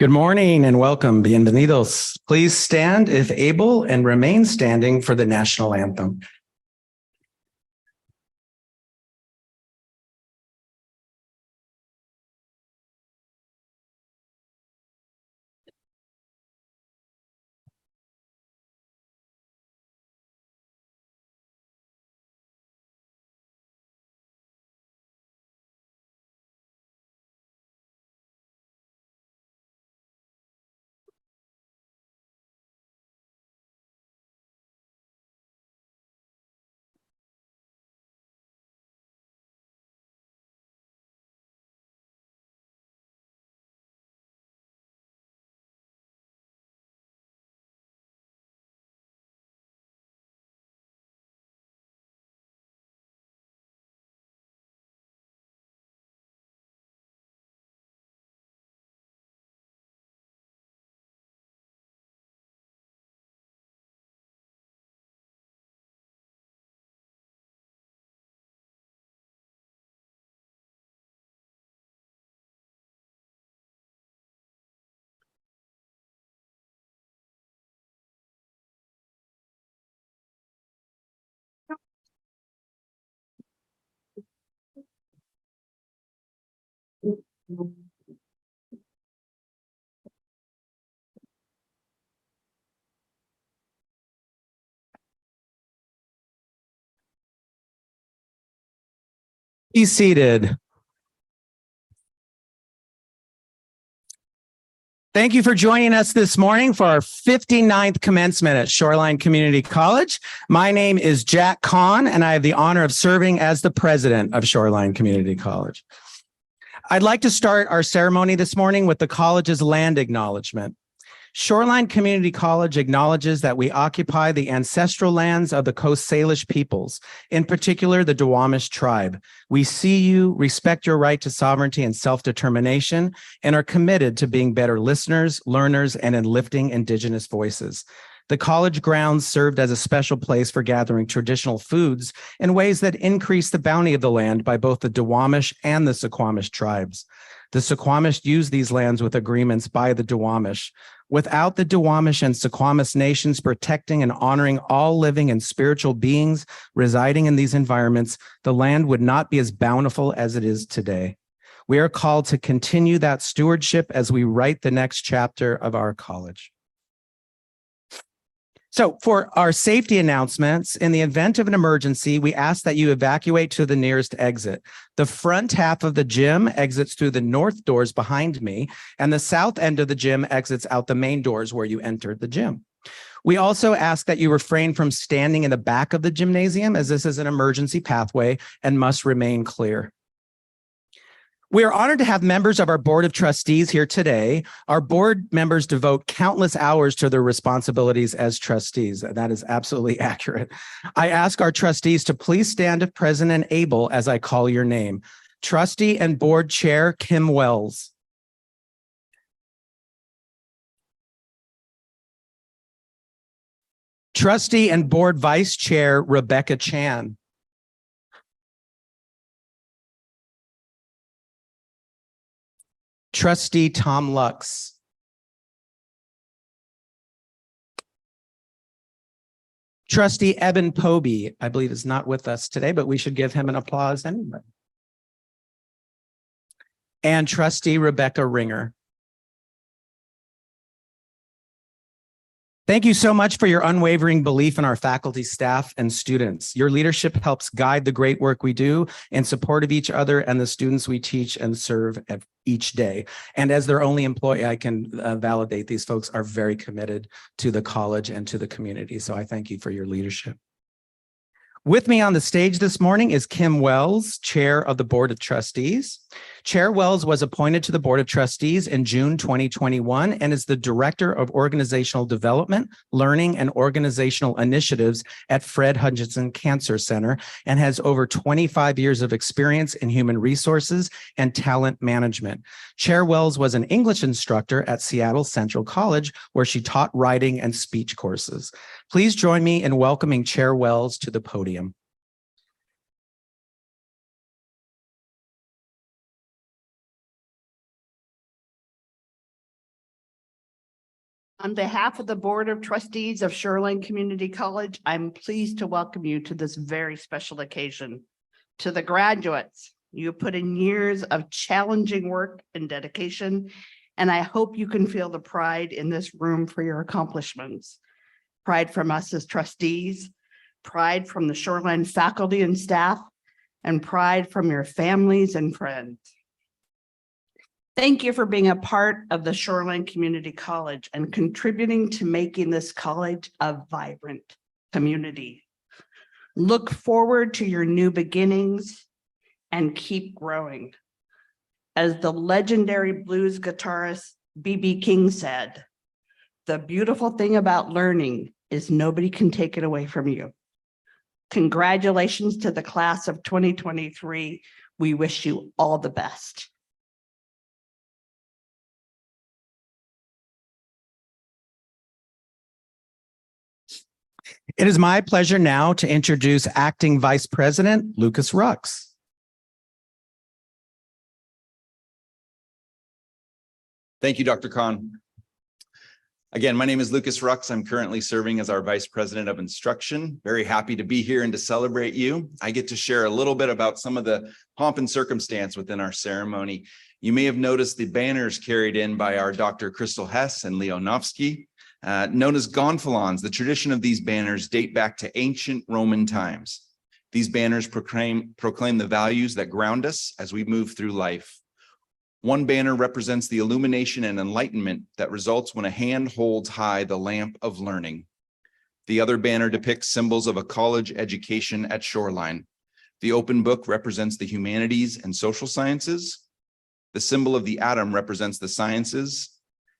Good morning and welcome. Bienvenidos. Please stand if able and remain standing for the national anthem. Be seated. Thank you for joining us this morning for our 59th commencement at Shoreline Community College. My name is Jack Kahn, and I have the honor of serving as the president of Shoreline Community College. I'd like to start our ceremony this morning with the college's land acknowledgement. Shoreline Community College acknowledges that we occupy the ancestral lands of the Coast Salish peoples, in particular the Duwamish tribe. We see you, respect your right to sovereignty and self-determination, and are committed to being better listeners, learners, and in lifting Indigenous voices. The college grounds served as a special place for gathering traditional foods in ways that increase the bounty of the land by both the Duwamish and the Suquamish tribes. The Suquamish use these lands with agreements by the Duwamish. Without the Duwamish and Suquamish nations protecting and honoring all living and spiritual beings residing in these environments, the land would not be as bountiful as it is today. We are called to continue that stewardship as we write the next chapter of our college. So for our safety announcements, in the event of an emergency, we ask that you evacuate to the nearest exit. The front half of the gym exits through the north doors behind me, and the south end of the gym exits out the main doors where you entered the gym. We also ask that you refrain from standing in the back of the gymnasium, as this is an emergency pathway and must remain clear. We are honored to have members of our Board of Trustees here today. Our board members devote countless hours to their responsibilities as trustees. That is absolutely accurate. I ask our trustees to please stand if present and able as I call your name. Trustee and Board Chair Kim Wells. Trustee and Board Vice Chair Rebecca Chan. Trustee Tom Lux. Trustee Evan Pobey, I believe, is not with us today, but we should give him an applause anyway. And Trustee Rebecca Ringer. Thank you so much for your unwavering belief in our faculty, staff, and students. Your leadership helps guide the great work we do in support of each other and the students we teach and serve each day. And as their only employee, I can validate these folks are very committed to the college and to the community. So I thank you for your leadership. With me on the stage this morning is Kim Wells, Chair of the Board of Trustees. Chair Wells was appointed to the Board of Trustees in June 2021 and is the Director of Organizational Development, Learning, and Organizational Initiatives at Fred Hutchinson Cancer Center and has over 25 years of experience in human resources and talent management. Chair Wells was an English instructor at Seattle Central College, where she taught writing and speech courses. Please join me in welcoming Chair Wells to the podium. On behalf of the Board of Trustees of Shoreline Community College, I'm pleased to welcome you to this very special occasion. To the graduates, you have put in years of challenging work and dedication, and I hope you can feel the pride in this room for your accomplishments. Pride from us as trustees, pride from the Shoreline faculty and staff, and pride from your families and friends. Thank you for being a part of the Shoreline Community College and contributing to making this college a vibrant community. Look forward to your new beginnings and keep growing. As the legendary blues guitarist B.B. King said, "The beautiful thing about learning is nobody can take it away from you." Congratulations to the class of 2023. We wish you all the best. It is my pleasure now to introduce Acting Vice President Lucas Rux. Thank you, Dr. Kahn. Again, my name is Lucas Rux. I'm currently serving as our Vice President of Instruction. Very happy to be here and to celebrate you. I get to share a little bit about some of the pomp and circumstance within our ceremony. You may have noticed the banners carried in by our Dr. Crystal Hess and Leonovsky. Known as gonfalons, the tradition of these banners date back to ancient Roman times. These banners proclaim the values that ground us as we move through life. One banner represents the illumination and enlightenment that results when a hand holds high the lamp of learning. The other banner depicts symbols of a college education at Shoreline. The open book represents the humanities and social sciences. The symbol of the atom represents the sciences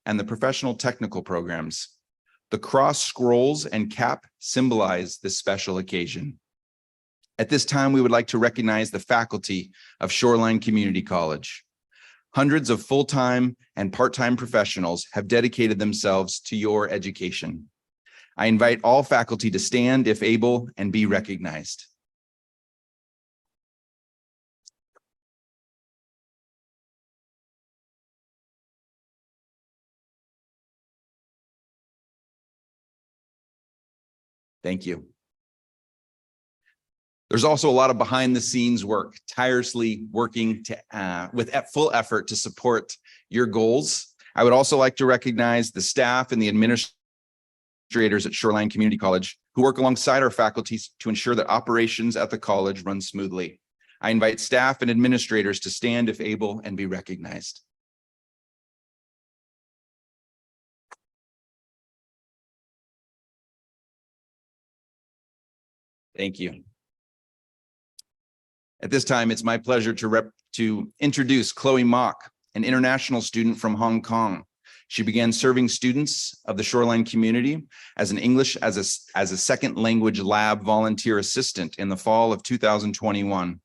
and the professional technical programs. The cross, scrolls, and cap symbolize this special occasion. At this time, we would like to recognize the faculty of Shoreline Community College. Hundreds of full-time and part-time professionals have dedicated themselves to your education. I invite all faculty to stand if able and be recognized. Thank you. There's also a lot of behind the scenes work, tirelessly working with full effort to support your goals. I would also like to recognize the staff and the administrators at Shoreline Community College who work alongside our faculties to ensure that operations at the college run smoothly. I invite staff and administrators to stand if able and be recognized. Thank you. At this time, it's my pleasure to introduce Chloe Mock, an international student from Hong Kong. She began serving students of the Shoreline community as an English as a second language lab volunteer assistant in the fall of 2021.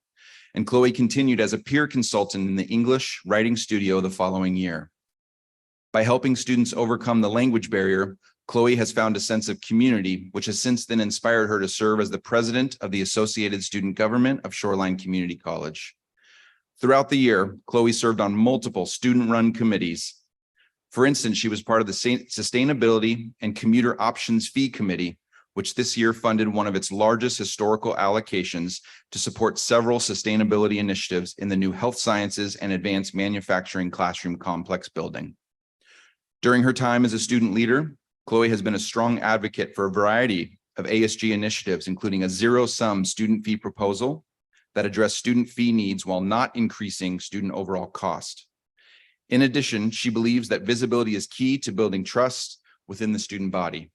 And Chloe continued as a peer consultant in the English writing studio the following year. By helping students overcome the language barrier, Chloe has found a sense of community, which has since then inspired her to serve as the president of the Associated Student Government of Shoreline Community College. Throughout the year, Chloe served on multiple student-run committees. For instance, she was part of the Sustainability and Commuter Options Fee Committee, which this year funded one of its largest historical allocations to support several sustainability initiatives in the new Health Sciences and Advanced Manufacturing Classroom Complex building. During her time as a student leader, Chloe has been a strong advocate for a variety of ASG initiatives, including a zero-sum student fee proposal that address student fee needs while not increasing student overall cost. In addition, she believes that visibility is key to building trust within the student body.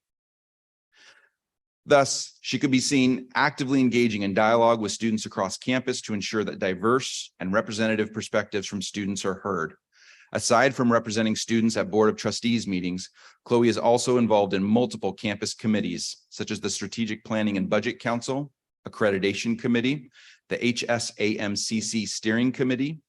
Thus, she could be seen actively engaging in dialogue with students across campus to ensure that diverse and representative perspectives from students are heard. Aside from representing students at Board of Trustees meetings, Chloe is also involved in multiple campus committees, such as the Strategic Planning and Budget Council, Accreditation Committee, the HSAMCC Steering Committee,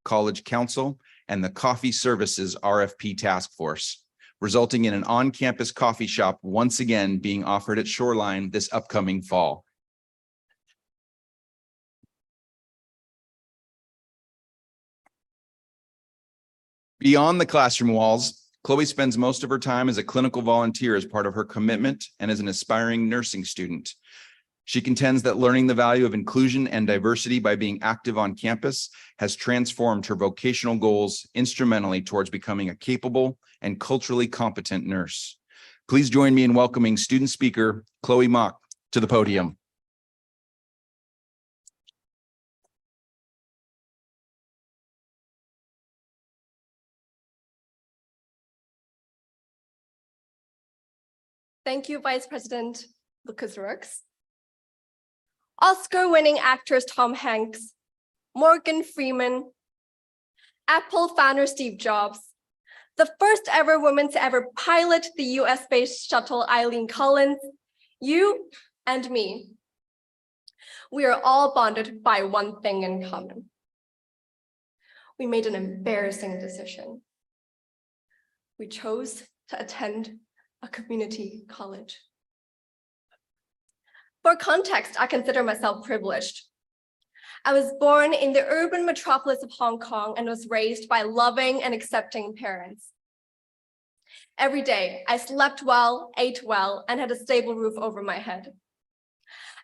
College Council, and the Coffee Services RFP Task Force, resulting in an on-campus coffee shop once again being offered at Shoreline this upcoming fall. Beyond the classroom walls, Chloe spends most of her time as a clinical volunteer as part of her commitment and as an aspiring nursing student. She contends that learning the value of inclusion and diversity by being active on campus has transformed her vocational goals instrumentally towards becoming a capable and culturally competent nurse. Please join me in welcoming student speaker Chloe Mock to the podium. Thank you, Vice President Lucas Rooks. Oscar-winning actors Tom Hanks, Morgan Freeman, Apple founder Steve Jobs, the first ever woman to ever pilot the US space shuttle Eileen Collins, you and me. We are all bonded by one thing in common. We made an embarrassing decision. We chose to attend a community college. For context, I consider myself privileged. I was born in the urban metropolis of Hong Kong and was raised by loving and accepting parents. Every day, I slept well, ate well, and had a stable roof over my head.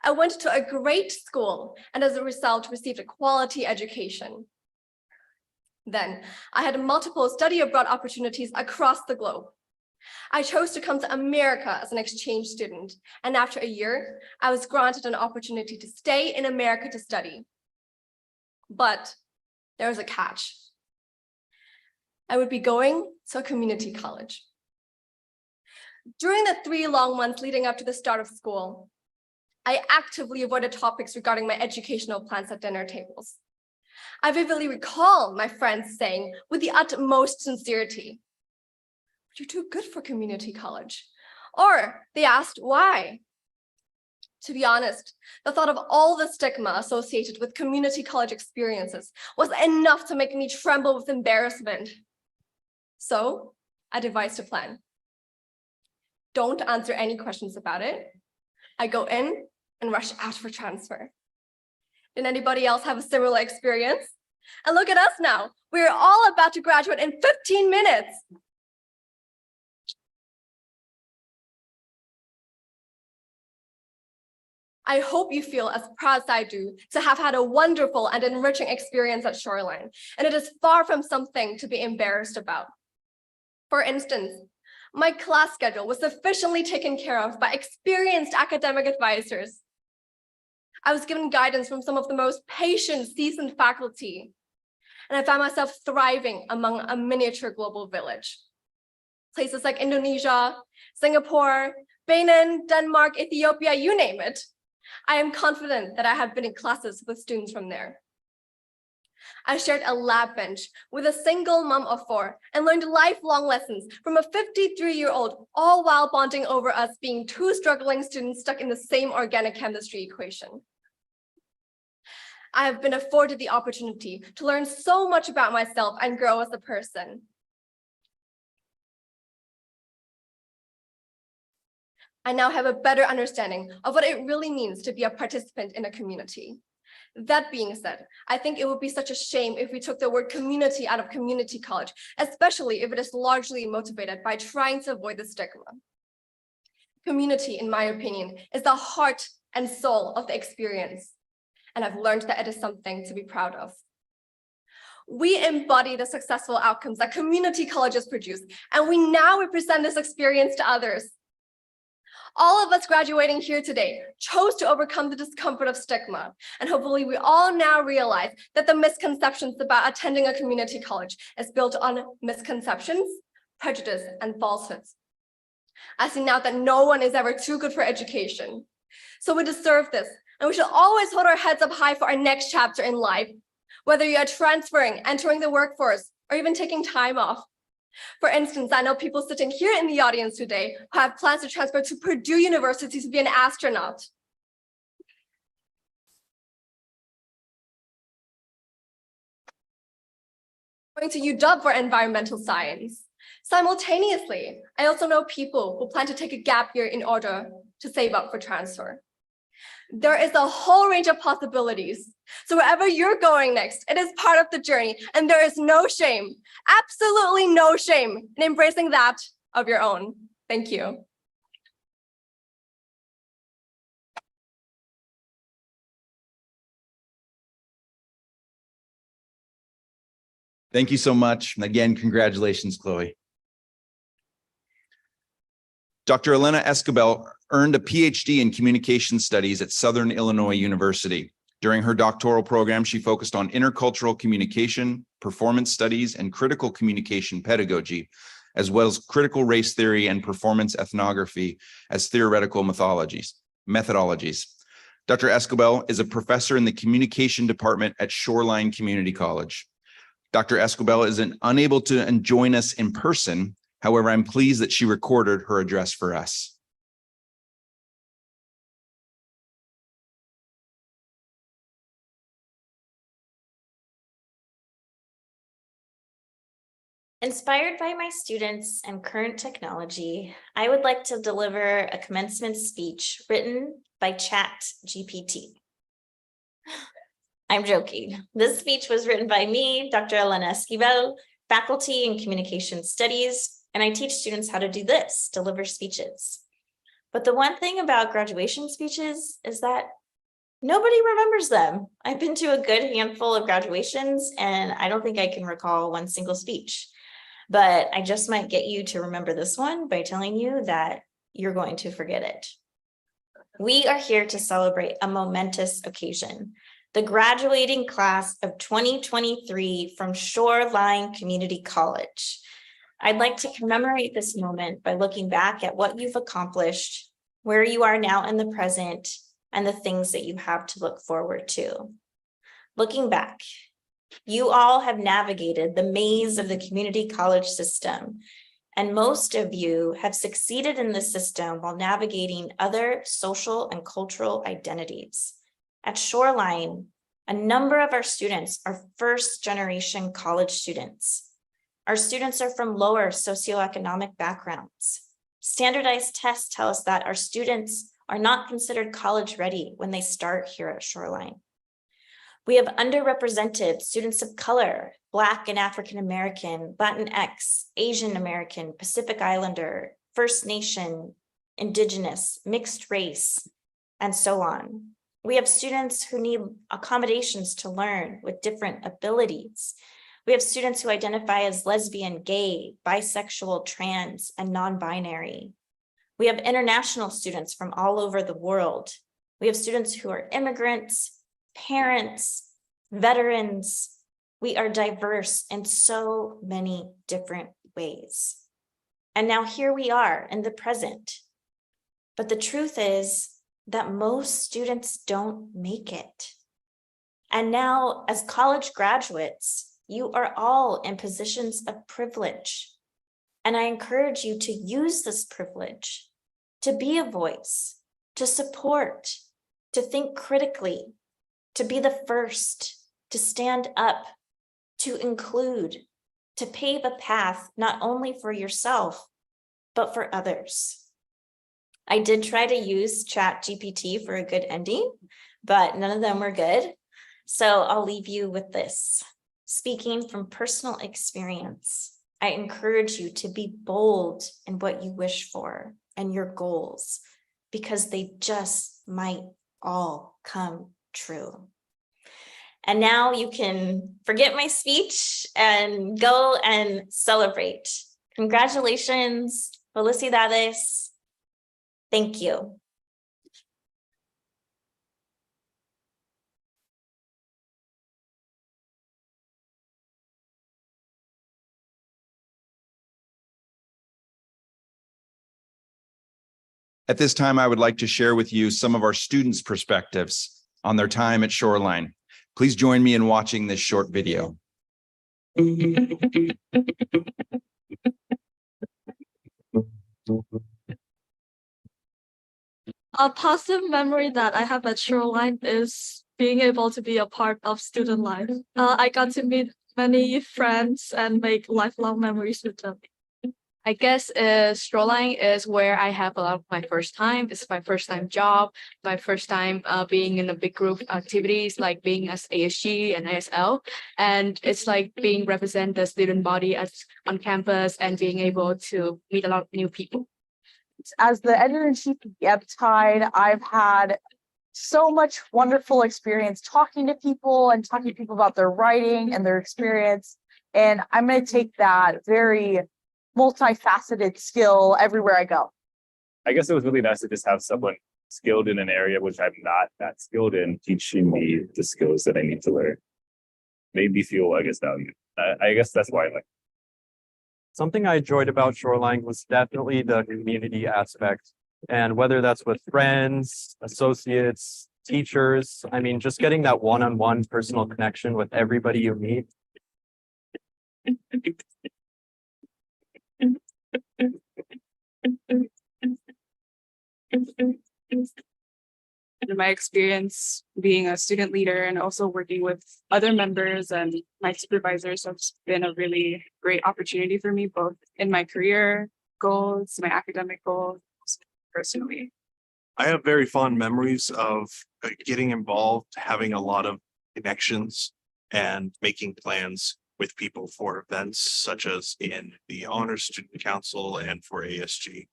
I went to a great school and as a result received a quality education. Then, I had multiple study abroad opportunities across the globe. I chose to come to America as an exchange student, and after a year, I was granted an opportunity to stay in America to study. But there was a catch. I would be going to a community college. During the 3 long months leading up to the start of school, I actively avoided topics regarding my educational plans at dinner tables. I vividly recall my friends saying with the utmost sincerity, "You're too good for community college." Or they asked why. To be honest, the thought of all the stigma associated with community college experiences was enough to make me tremble with embarrassment. So I devised a plan. Don't answer any questions about it. I go in and rush out for transfer. Did anybody else have a similar experience? And look at us now. We're all about to graduate in 15 minutes. I hope you feel as proud as I do to have had a wonderful and enriching experience at Shoreline, and it is far from something to be embarrassed about. For instance, my class schedule was sufficiently taken care of by experienced academic advisors. I was given guidance from some of the most patient, seasoned faculty, and I found myself thriving among a miniature global village. Places like Indonesia, Singapore, Benin, Denmark, Ethiopia, you name it. I am confident that I have been in classes with students from there. I shared a lab bench with a single mom of 4 and learned lifelong lessons from a 53-year-old, all while bonding over us being 2 struggling students stuck in the same organic chemistry equation. I have been afforded the opportunity to learn so much about myself and grow as a person. I now have a better understanding of what it really means to be a participant in a community. That being said, I think it would be such a shame if we took the word community out of community college, especially if it is largely motivated by trying to avoid the stigma. Community, in my opinion, is the heart and soul of the experience, and I've learned that it is something to be proud of. We embody the successful outcomes that community colleges produce, and we now represent this experience to others. All of us graduating here today chose to overcome the discomfort of stigma, and hopefully we all now realize that the misconceptions about attending a community college is built on misconceptions, prejudice, and falsehoods. I see now that no one is ever too good for education. So we deserve this, and we should always hold our heads up high for our next chapter in life, whether you are transferring, entering the workforce, or even taking time off. For instance, I know people sitting here in the audience today who have plans to transfer to Purdue University to be an astronaut. Going to UW for environmental science. Simultaneously, I also know people who plan to take a gap year in order to save up for transfer. There is a whole range of possibilities. So wherever you're going next, it is part of the journey, and there is no shame, absolutely no shame in embracing that of your own. Thank you. Thank you so much. And again, congratulations, Chloe. Dr. Elena Escobar earned a PhD in communication studies at Southern Illinois University. During her doctoral program, she focused on intercultural communication, performance studies, and critical communication pedagogy, as well as critical race theory and performance ethnography as theoretical methodologies. Dr. Escobar is a professor in the communication department at Shoreline Community College. Dr. Escobar is unable to join us in person. However, I'm pleased that she recorded her address for us. Inspired by my students and current technology, I would like to deliver a commencement speech written by ChatGPT. I'm joking. This speech was written by me, Dr. Elena Esquivel, faculty in communication studies, and I teach students how to do this, deliver speeches. But the one thing about graduation speeches is that nobody remembers them. I've been to a good handful of graduations, and I don't think I can recall one single speech. But I just might get you to remember this one by telling you that you're going to forget it. We are here to celebrate a momentous occasion, the graduating class of 2023 from Shoreline Community College. I'd like to commemorate this moment by looking back at what you've accomplished, where you are now in the present, and the things that you have to look forward to. Looking back, you all have navigated the maze of the community college system, and most of you have succeeded in the system while navigating other social and cultural identities. At Shoreline, a number of our students are first-generation college students. Our students are from lower socioeconomic backgrounds. Standardized tests tell us that our students are not considered college ready when they start here at Shoreline. We have underrepresented students of color, Black and African American, Latinx, Asian American, Pacific Islander, First Nation, Indigenous, mixed race, and so on. We have students who need accommodations to learn with different abilities. We have students who identify as lesbian, gay, bisexual, trans, and non-binary. We have international students from all over the world. We have students who are immigrants, parents, veterans. We are diverse in so many different ways. And now here we are in the present. But the truth is that most students don't make it. And now, as college graduates, you are all in positions of privilege. And I encourage you to use this privilege to be a voice, to support, to think critically, to be the first, to stand up, to include, to pave a path not only for yourself, but for others. I did try to use ChatGPT for a good ending, but none of them were good. So I'll leave you with this. Speaking from personal experience, I encourage you to be bold in what you wish for and your goals, because they just might all come true. And now you can forget my speech and go and celebrate. Congratulations, felicidades. Thank you. At this time, I would like to share with you some of our students' perspectives on their time at Shoreline. Please join me in watching this short video. A positive memory that I have at Shoreline is being able to be a part of student life. I got to meet many friends and make lifelong memories with them. I guess Shoreline is where I have a lot of my first time. It's my first time job, my first time being in a big group activities like being as ASG and ASL. And it's like being represent the student body on campus and being able to meet a lot of new people. As the editor-in-chief of the Tide, I've had so much wonderful experience talking to people and talking to people about their writing and their experience. And I'm going to take that very multifaceted skill everywhere I go. I guess it was really nice to just have someone skilled in an area which I'm not that skilled in, teaching me the skills that I need to learn. Made me feel, I guess, valued. I guess that's why I like it. Something I enjoyed about Shoreline was definitely the community aspect. And whether that's with friends, associates, teachers, I mean, just getting that one-on-one personal connection with everybody you meet. In my experience being a student leader and also working with other members and my supervisors has been a really great opportunity for me, both in my career goals, my academic goals, personally. I have very fond memories of getting involved, having a lot of connections and making plans with people for events such as in the Honors Student Council and for ASG.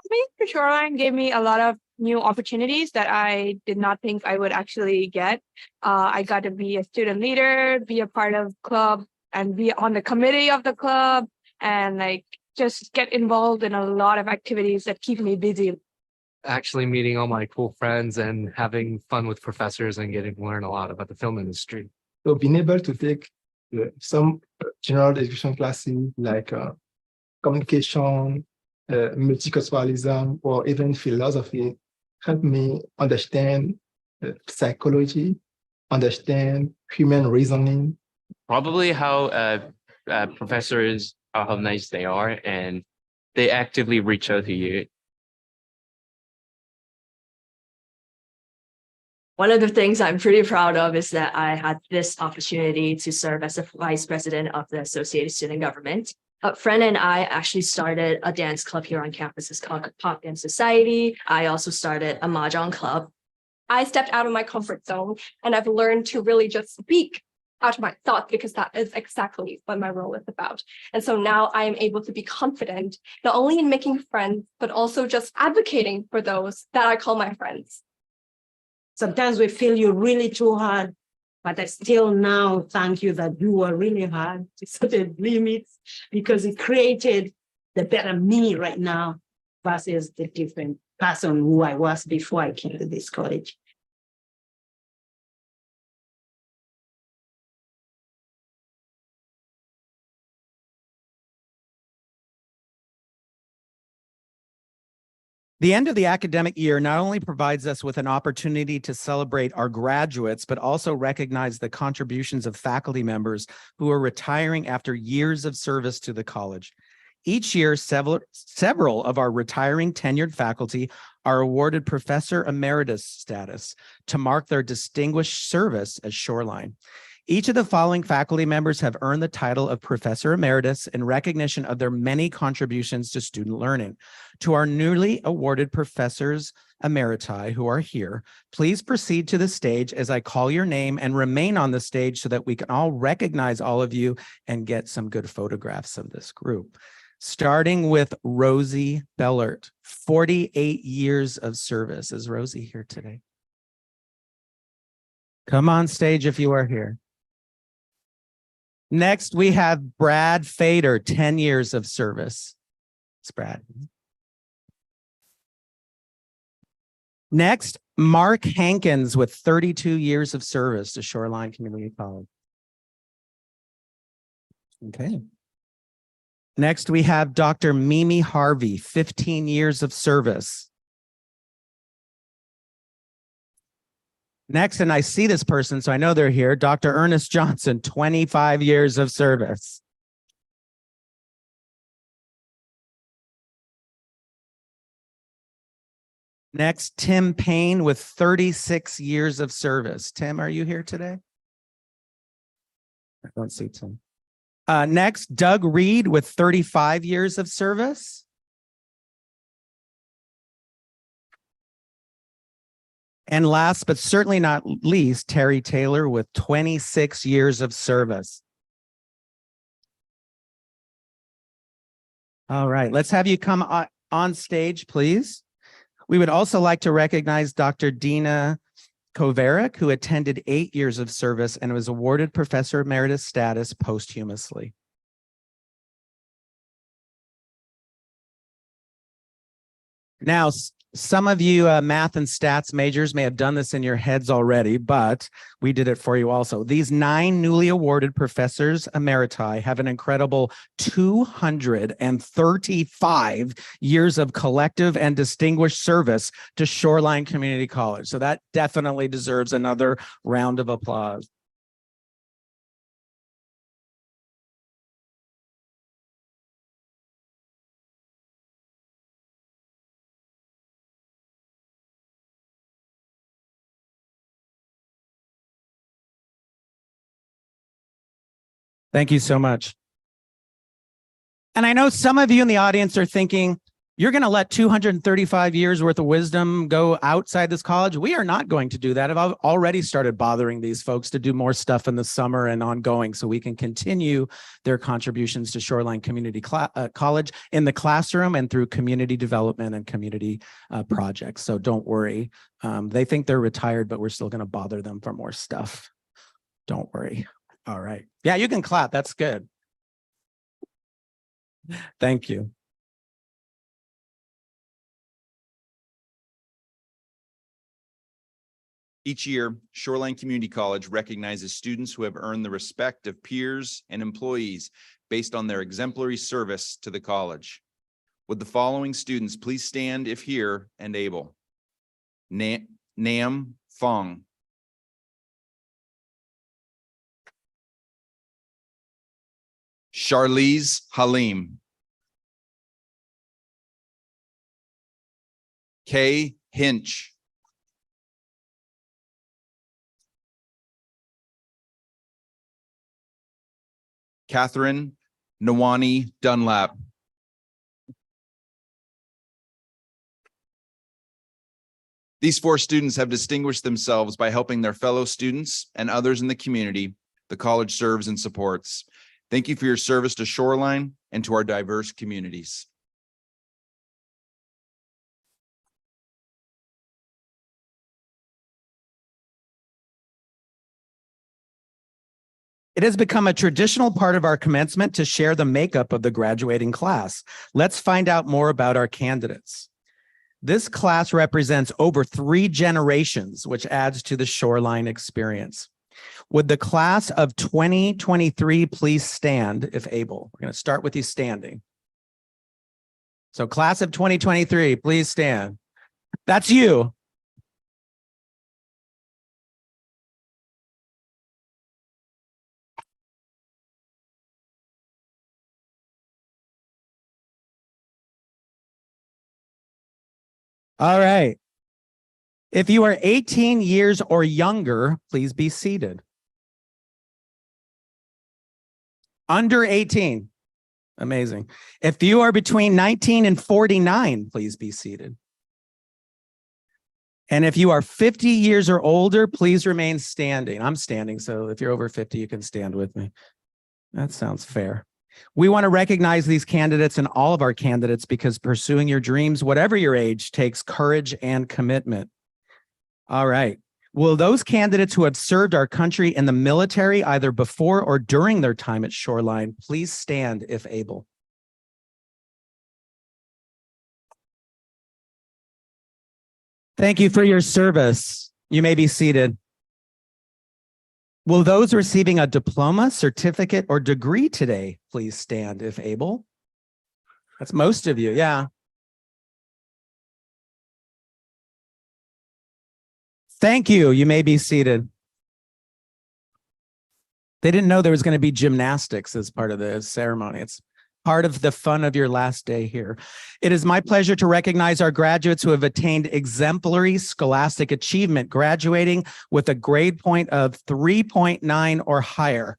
Coming to Shoreline gave me a lot of new opportunities that I did not think I would actually get. I got to be a student leader, be a part of club, and be on the committee of the club, and like just get involved in a lot of activities that keep me busy. Actually meeting all my cool friends and having fun with professors and getting to learn a lot about the film industry. So being able to take some general education classes like communication, multiculturalism, or even philosophy helped me understand psychology, understand human reasoning. Probably how professors are, how nice they are, and they actively reach out to you. One of the things I'm pretty proud of is that I had this opportunity to serve as the vice president of the Associated Student Government. A friend and I actually started a dance club here on campus. It's called Pop Dance Society. I also started a mahjong club. I stepped out of my comfort zone and I've learned to really just speak out of my thoughts because that is exactly what my role is about. And so now I am able to be confident, not only in making friends, but also just advocating for those that I call my friends. Sometimes we feel you really too hard, but I still now thank you that you were really hard to set a limit because it created the better me right now versus the different person who I was before I came to this college. The end of the academic year not only provides us with an opportunity to celebrate our graduates, but also recognize the contributions of faculty members who are retiring after years of service to the college. Each year, several of our retiring tenured faculty are awarded Professor Emeritus status to mark their distinguished service at Shoreline. Each of the following faculty members have earned the title of Professor Emeritus in recognition of their many contributions to student learning. To our newly awarded Professors Emeriti who are here, please proceed to the stage as I call your name and remain on the stage so that we can all recognize all of you and get some good photographs of this group. Starting with Rosie Bellert, 48 years of service. Is Rosie here today? Come on stage if you are here. Next, we have Brad Fader, 10 years of service. It's Brad. Next, Mark Hankins with 32 years of service to Shoreline Community College. Okay. Next, we have Dr. Mimi Harvey, 15 years of service. Next, and I see this person, so I know they're here, Dr. Ernest Johnson, 25 years of service. Next, Tim Payne with 36 years of service. Tim, are you here today? I don't see Tim. Next, Doug Reed with 35 years of service. And last, but certainly not least, Terry Taylor with 26 years of service. All right, let's have you come on stage, please. We would also like to recognize Dr. Dina Kovarik, who attended 8 years of service and was awarded Professor Emeritus status posthumously. Now, some of you math and stats majors may have done this in your heads already, but we did it for you also. These 9 newly awarded professors emeriti have an incredible 235 years of collective and distinguished service to Shoreline Community College. So that definitely deserves another round of applause. Thank you so much. And I know some of you in the audience are thinking, you're going to let 235 years worth of wisdom go outside this college. We are not going to do that. I've already started bothering these folks to do more stuff in the summer and ongoing so we can continue their contributions to Shoreline Community College in the classroom and through community development and community projects. So don't worry. They think they're retired, but we're still going to bother them for more stuff. Don't worry. All right. Yeah, you can clap. That's good. Thank you. Each year, Shoreline Community College recognizes students who have earned the respect of peers and employees based on their exemplary service to the college. Would the following students please stand if here and able? Nam Fong. Charlize Halim. Kay Hinch. Catherine Nawani Dunlap. These 4 students have distinguished themselves by helping their fellow students and others in the community the college serves and supports. Thank you for your service to Shoreline and to our diverse communities. It has become a traditional part of our commencement to share the makeup of the graduating class. Let's find out more about our candidates. This class represents over 3 generations, which adds to the Shoreline experience. Would the class of 2023 please stand if able? We're going to start with you standing. So class of 2023, please stand. That's you. All right. If you are 18 years or younger, please be seated. Under 18. Amazing. If you are between 19 and 49, please be seated. And if you are 50 years or older, please remain standing. I'm standing, so if you're over 50, you can stand with me. That sounds fair. We want to recognize these candidates and all of our candidates because pursuing your dreams, whatever your age, takes courage and commitment. All right. Will those candidates who have served our country in the military, either before or during their time at Shoreline, please stand if able. Thank you for your service. You may be seated. Will those receiving a diploma, certificate, or degree today please stand if able? That's most of you, yeah. Thank you. You may be seated. They didn't know there was going to be gymnastics as part of the ceremony. It's part of the fun of your last day here. It is my pleasure to recognize our graduates who have attained exemplary scholastic achievement, graduating with a grade point of 3.9 or higher.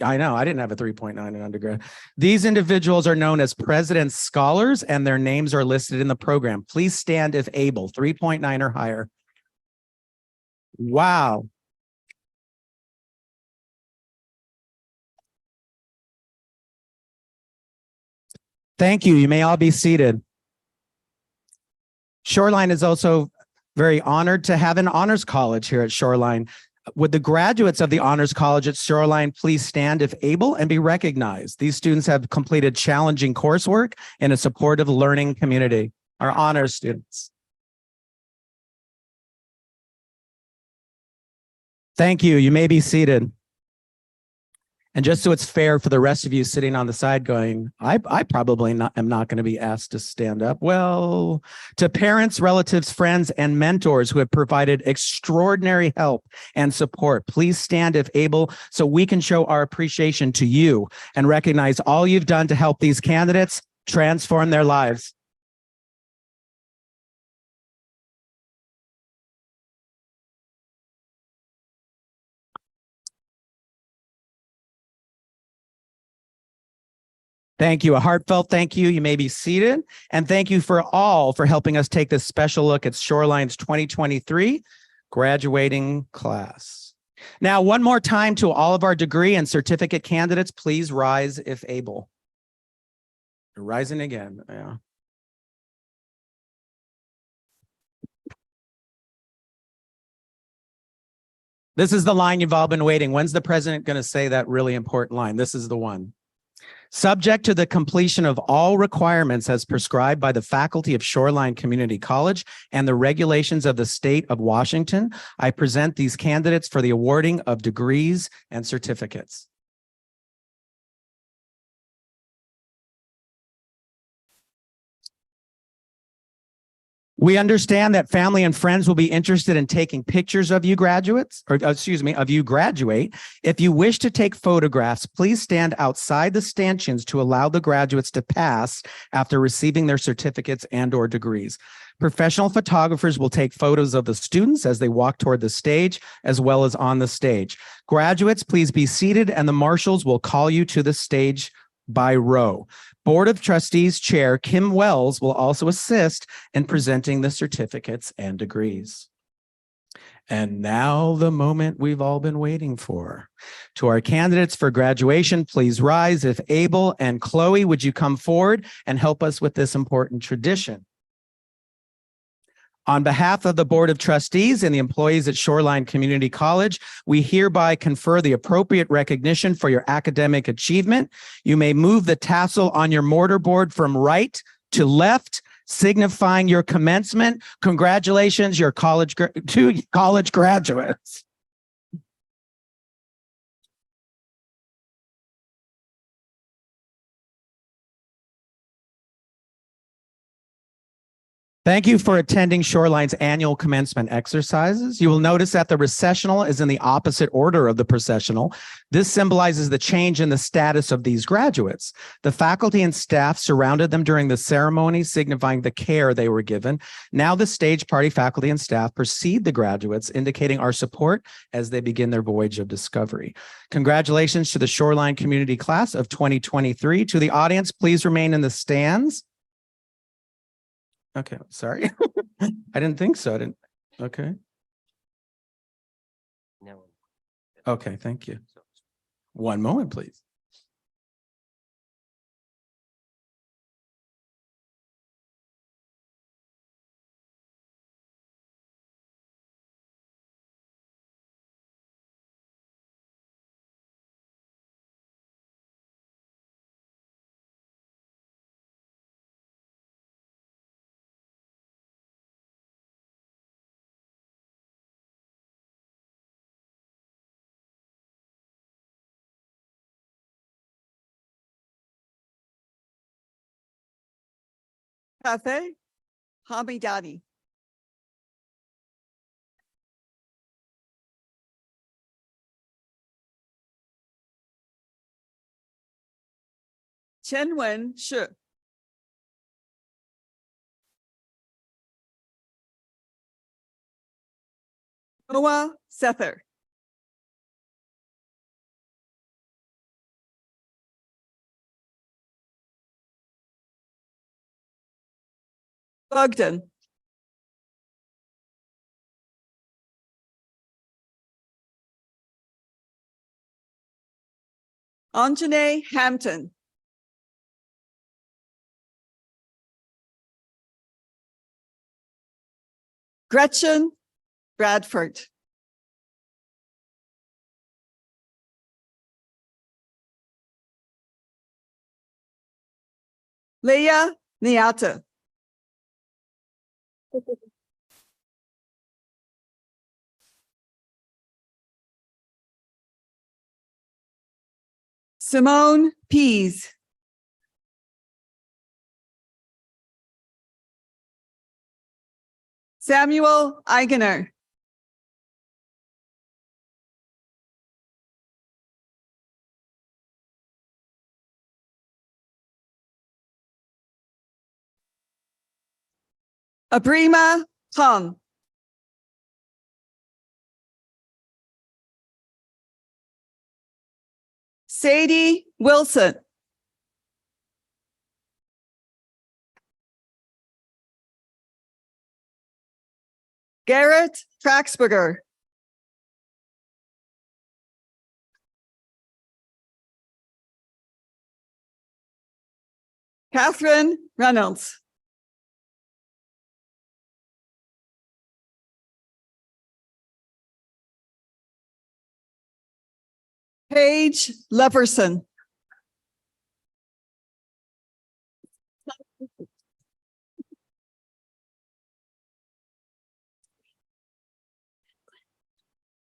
I know, I didn't have a 3.9 in undergrad. These individuals are known as President's Scholars, and their names are listed in the program. Please stand if able, 3.9 or higher. Wow. Thank you. You may all be seated. Shoreline is also very honored to have an honors college here at Shoreline. Would the graduates of the Honors College at Shoreline please stand if able and be recognized? These students have completed challenging coursework in a supportive learning community. Our honors students. Thank you. You may be seated. And just so it's fair for the rest of you sitting on the side going, I probably am not going to be asked to stand up. Well, to parents, relatives, friends, and mentors who have provided extraordinary help and support, please stand if able so we can show our appreciation to you and recognize all you've done to help these candidates transform their lives. Thank you. A heartfelt thank you. You may be seated. And thank you for helping us take this special look at Shoreline's 2023 graduating class. Now, one more time to all of our degree and certificate candidates, please rise if able. You're rising again. Yeah. This is the line you've all been waiting. When's the president going to say that really important line? This is the one. Subject to the completion of all requirements as prescribed by the faculty of Shoreline Community College and the regulations of the state of Washington, I present these candidates for the awarding of degrees and certificates. We understand that family and friends will be interested in taking pictures of you graduates, or excuse me, of you graduate. If you wish to take photographs, please stand outside the stanchions to allow the graduates to pass after receiving their certificates and/or degrees. Professional photographers will take photos of the students as they walk toward the stage, as well as on the stage. Graduates, please be seated, and the marshals will call you to the stage by row. Board of Trustees Chair Kim Wells will also assist in presenting the certificates and degrees. And now the moment we've all been waiting for. To our candidates for graduation, please rise if able. And Chloe, would you come forward and help us with this important tradition? On behalf of the Board of Trustees and the employees at Shoreline Community College, we hereby confer the appropriate recognition for your academic achievement. You may move the tassel on your mortarboard from right to left, signifying your commencement. Congratulations, your college graduates. Thank you for attending Shoreline's annual commencement exercises. You will notice that the recessional is in the opposite order of the processional. This symbolizes the change in the status of these graduates. The faculty and staff surrounded them during the ceremony, signifying the care they were given. Now the stage party faculty and staff precede the graduates, indicating our support as they begin their voyage of discovery. Congratulations to the Shoreline Community Class of 2023. To the audience, please remain in the stands. Okay, sorry. I didn't think so. Okay. No. Okay, thank you. One moment, please. Cafe Hamidani. Chen-Wen Shi. Noah Sether. Bogdan. Anjane Hampton. Gretchen Bradford. Leah Niata. Simone Pease. Samuel Eigener. Abrima Hung. Sadie Wilson. Garrett Traxberger. Catherine Reynolds. Paige Leverson.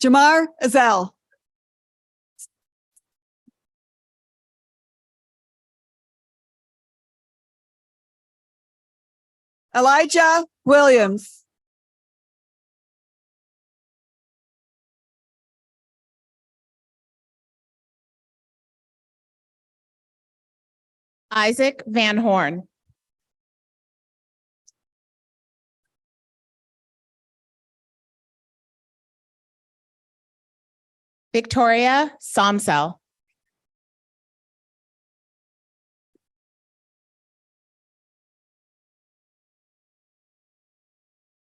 Jamar Azal. Elijah Williams. Isaac Van Horn. Victoria Somsel.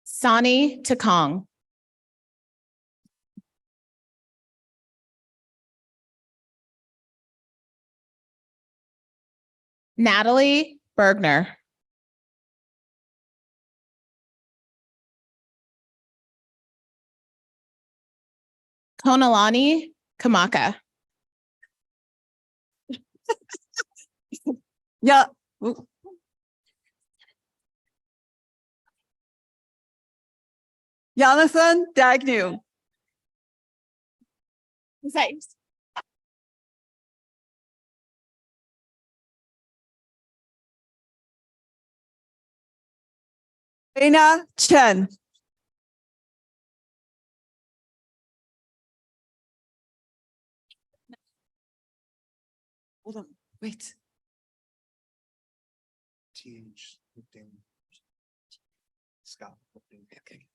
Sani Takong. Natalie Bergner. Konalani Kamaka. Yeah. Jonathan Dagnew. Dana Chen. Hold on, wait. Scott. Okay.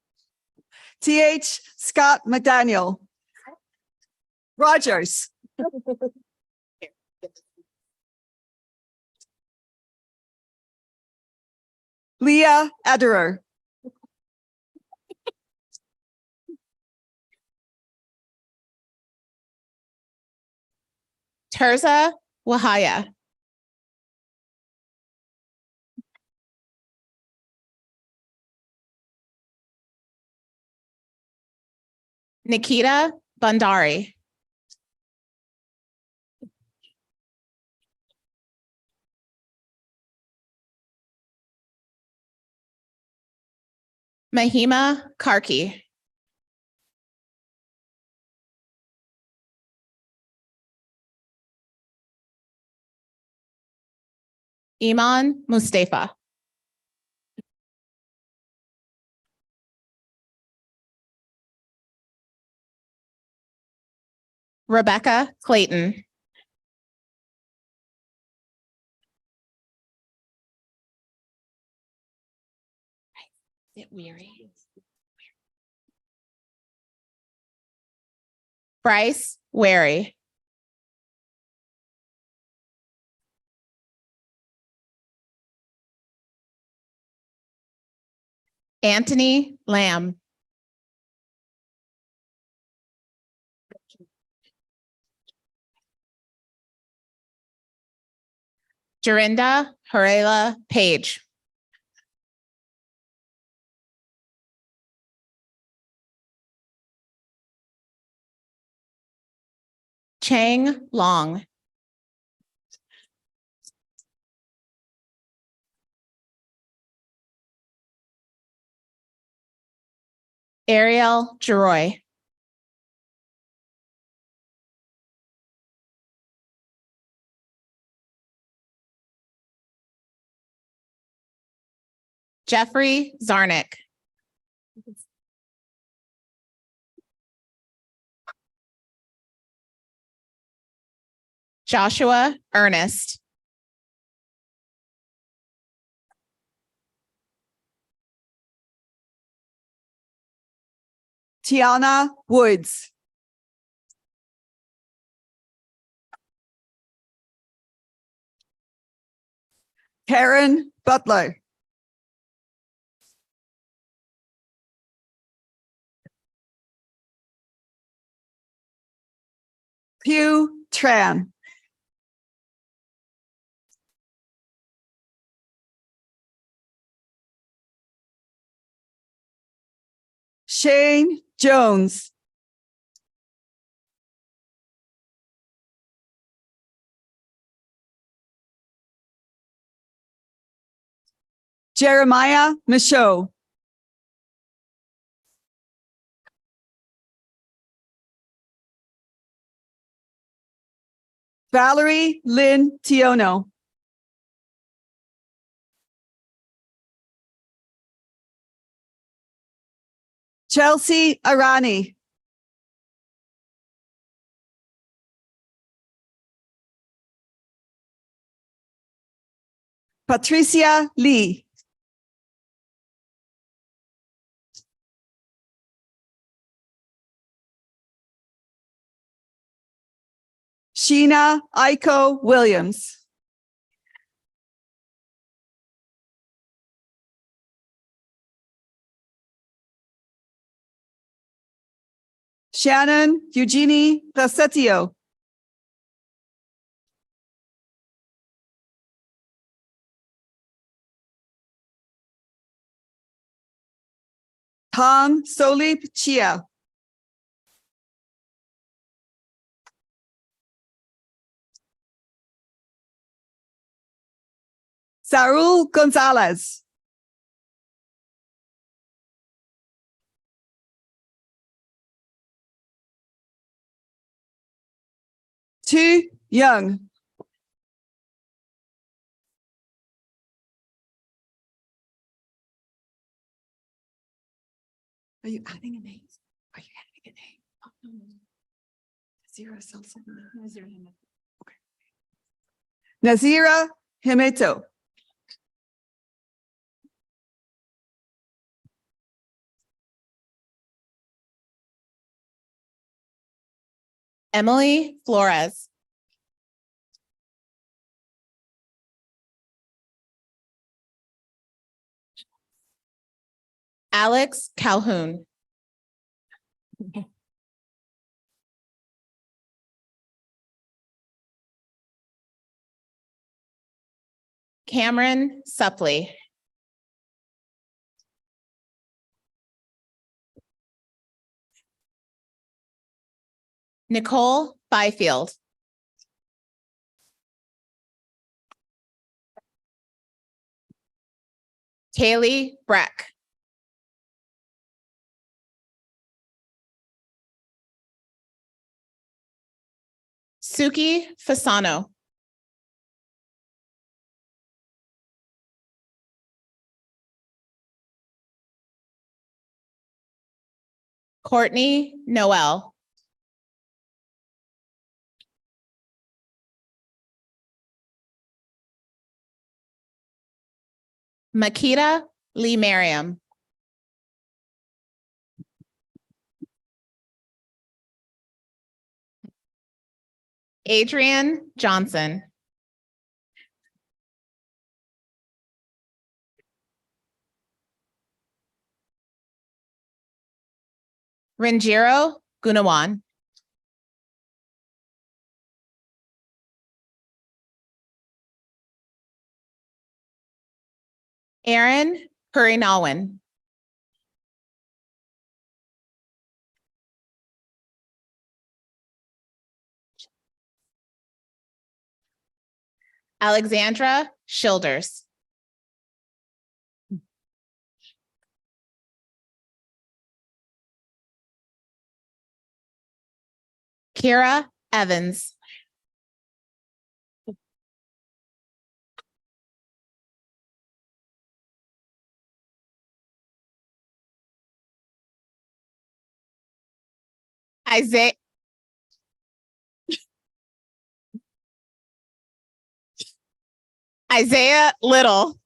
TH Scott McDaniel. Rogers. Leah Ederer. Terza Wahaya. Nikita Bandari. Mahima Karki. Iman Mustafa. Rebecca Clayton. it weary? Bryce Wary. Anthony Lamb. Jorinda Harela Page. Chang Long. Ariel Geroy. Jeffrey Zarnick. Joshua Ernest. Tiana Woods. Karen Butler. Hugh Tran. Shane Jones. Jeremiah Michaud. Valerie Lynn Tiono. Chelsea Arani. Patricia Lee. Sheena Aiko Williams. Shannon Eugenie Rasetio. Tom Solip Chia. Saul Gonzalez. Tu Young. Are you adding a name? Are you adding a name? Oh, no. Nazira Salsa. Okay. Nazira Himeto. Emily Flores. Alex Calhoun. Cameron Suppley. Nicole Byfield. Kaylee Breck. Suki Fasano. Courtney Noel. Makita Lee Merriam. Adrian Johnson. Renjiro Gunawan. Aaron Purinalwin. Alexandra Childers. Kira Evans. Isaiah. Isaiah Little.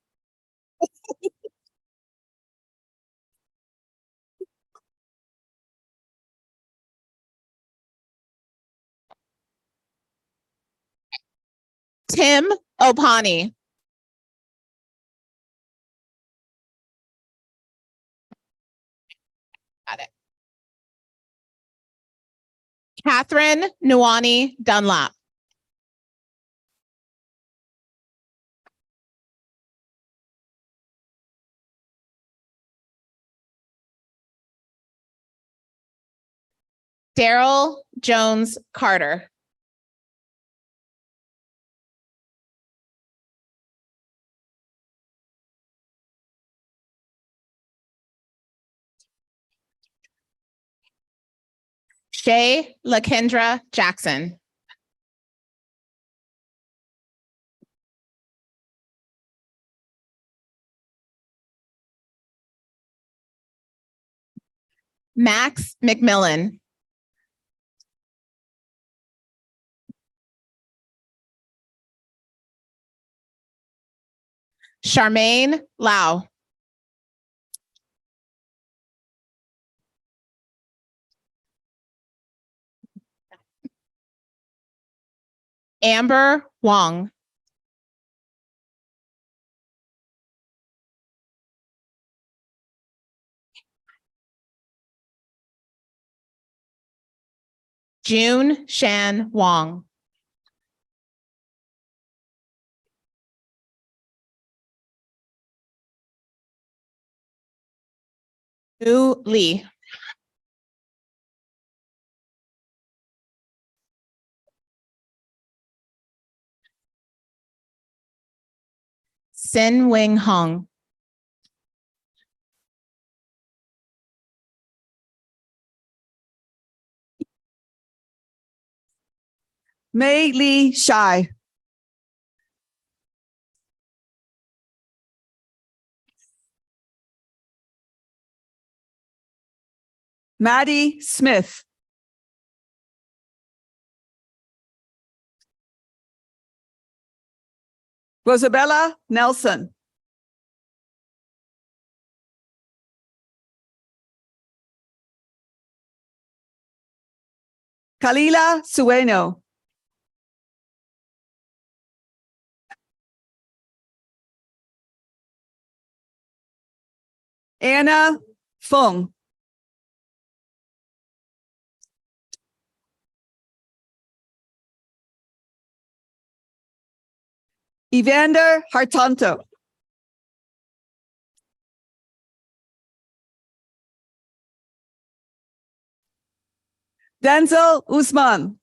Tim Opani. Got it. Catherine Nuwani Dunlap. Daryl Jones Carter. Shay Lakendra Jackson. Max McMillan. Charmaine Lau. Amber Wong. June Shan Wong. U Lee. Sin Wing Hong. Mei Lee Shai. Maddie Smith. Rosabella Nelson. Kalila Sueno. Anna Fung. Evander Hartanto. Denzel Usman.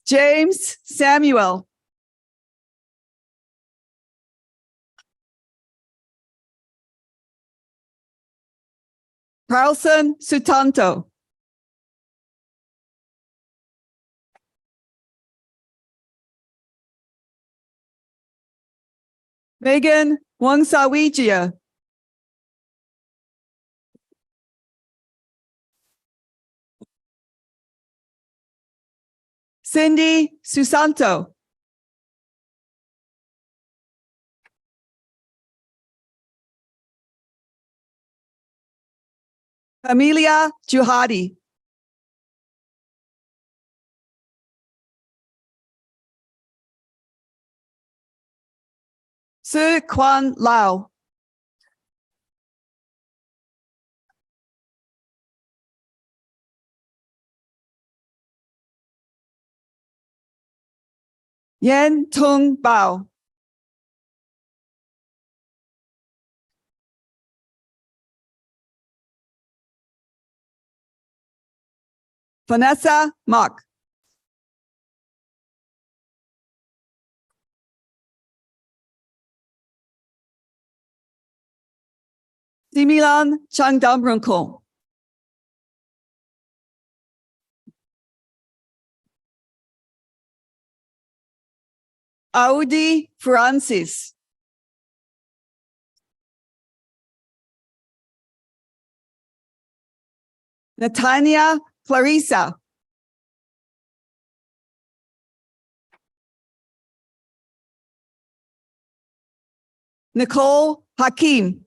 James Samuel. Carlson Sutanto. Megan Wongsawijia. Cindy Susanto. Amelia Juhadi. Sir Kwan Lau. Yen Tung Bao. Vanessa Mock. Similan Changdamrunkong. Audi Francis. Natania Clarissa. Nicole Hakim.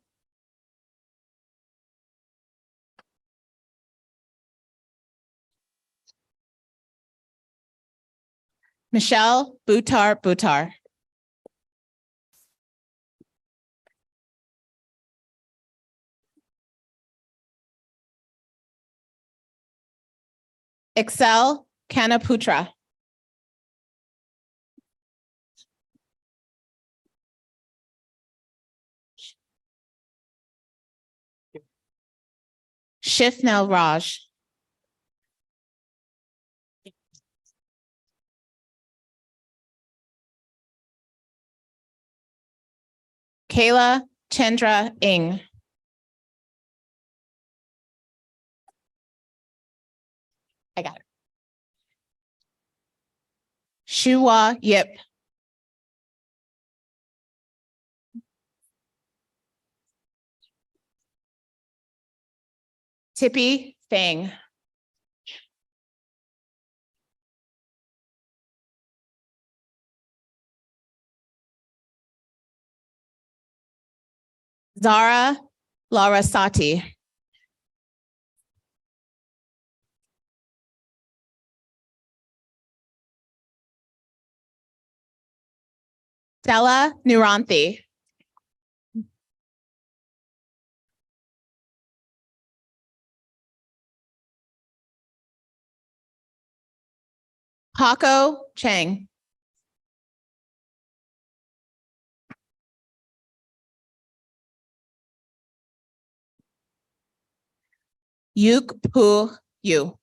Michelle Butar. Excel Kanaputra. Shifnel Raj. Kayla Chandra Ing. I got it. Shua Yip. Tippy Fang. Zara Larasati. Stella Nuranthi. Paco Chang. Yuk Pu Yu.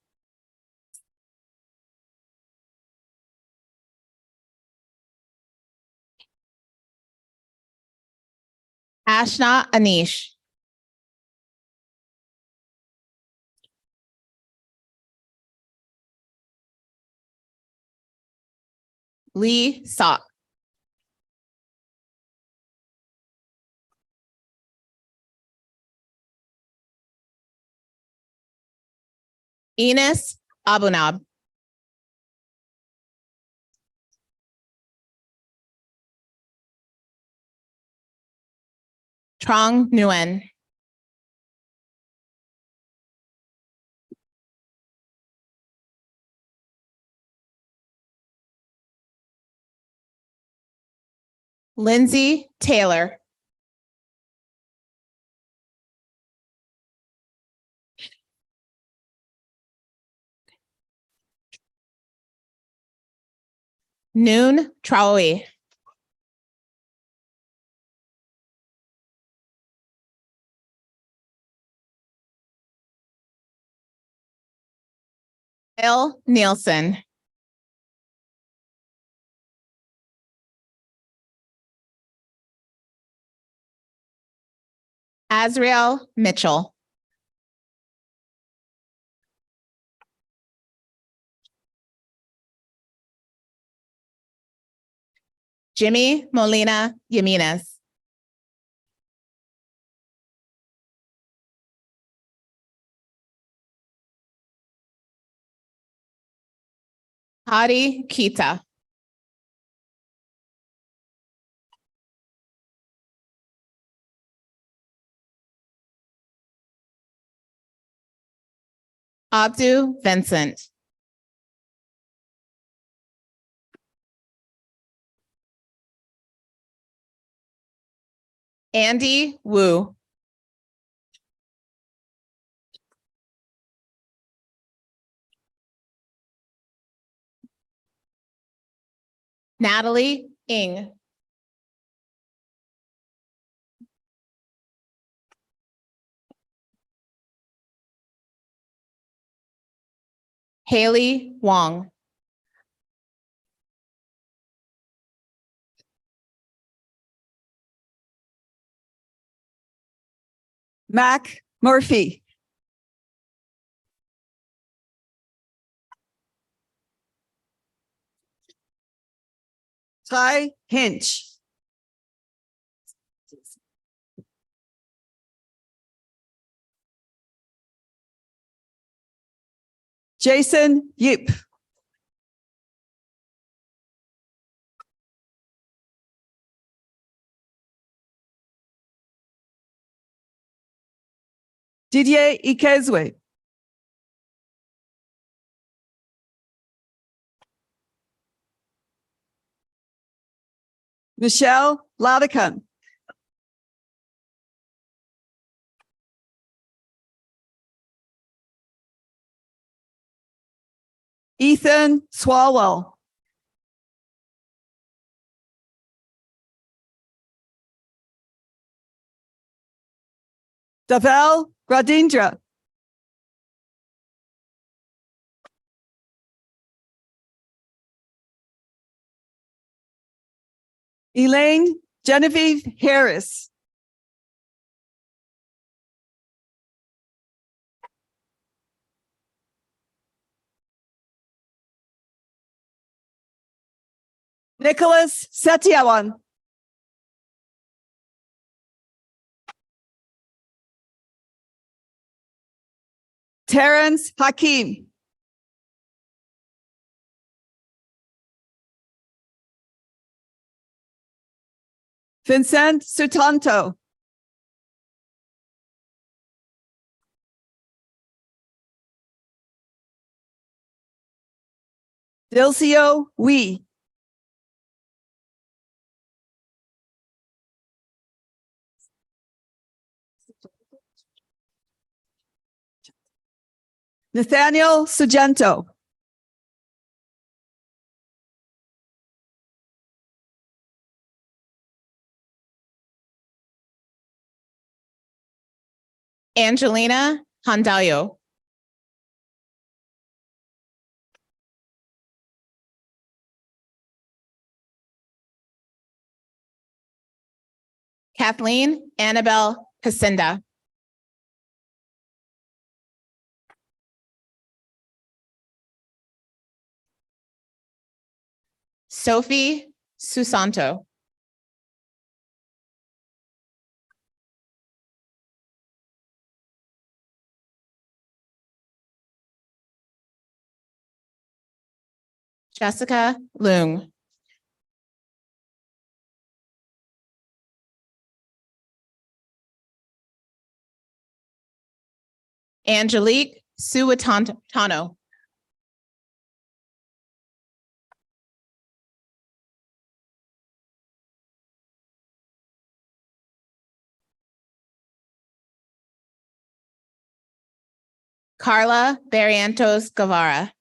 Ashna Anish. Lee Sok. Enos Abunab. Trong Nguyen. Lindsay Taylor. Noon Traui. Bill Nielsen. Azriel Mitchell. Jimmy Molina Yaminas. Hadi Kita. Abdu Vincent. Andy Wu. Natalie Ng. Haley Wong. Mac Murphy. Ty Hinch. Jason Yip. Didier Ikezwe. Michelle Ladican. Ethan Swalwell. Davel Radindra. Elaine Genevieve Harris. Nicholas Setiawan. Terrence Hakim. Vincent Sutanto. Dilcio Wee. Nathaniel Sugento. Angelina Handalyo. Kathleen Annabelle Casinda. Sophie Susanto. Jessica Leung. Angelique Suatano. Carla Barrientos Guevara.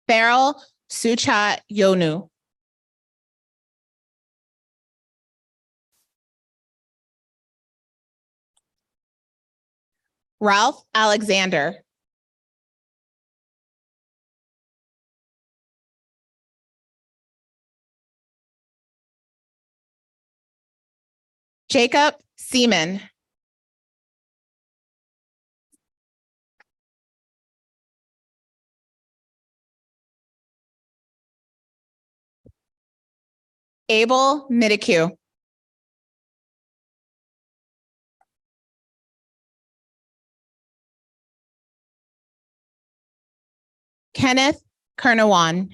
Beryl Suchat Yonu. Ralph Alexander. Jacob Seaman. Abel Midicu. Kenneth Kernawan.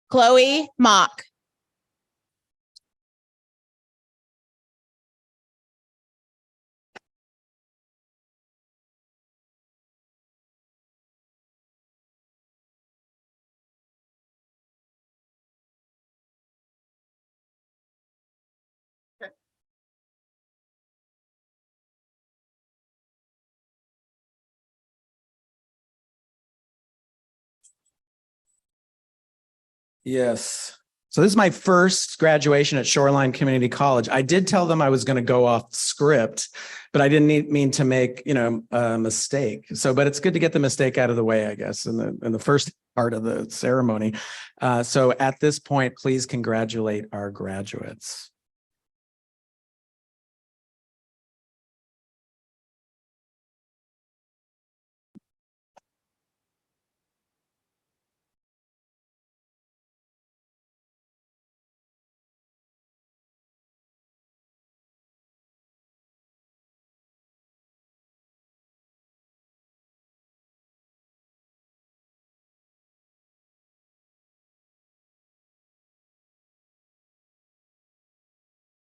Chloe Mock. Yes. So this is my first graduation at Shoreline Community College. I did tell them I was going to go off script, but I didn't mean to make, a mistake. So, but it's good to get the mistake out of the way, I guess, in the first part of the ceremony. So at this point, please congratulate our graduates.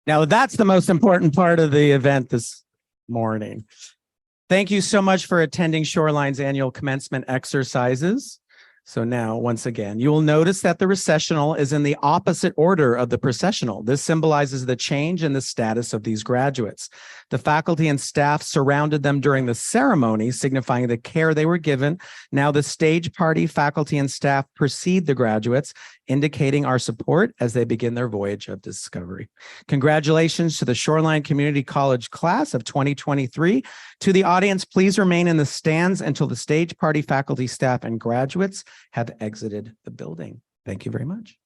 Now, that's the most important part of the event this morning. Thank you so much for attending Shoreline's annual commencement exercises. So now, once again, you will notice that the recessional is in the opposite order of the processional. This symbolizes the change in the status of these graduates. The faculty and staff surrounded them during the ceremony, signifying the care they were given. Now the stage party, faculty, and staff precede the graduates, indicating our support as they begin their voyage of discovery. Congratulations to the Shoreline Community College class of 2023. To the audience, please remain in the stands until the stage party, faculty, staff, and graduates have exited the building. Thank you very much.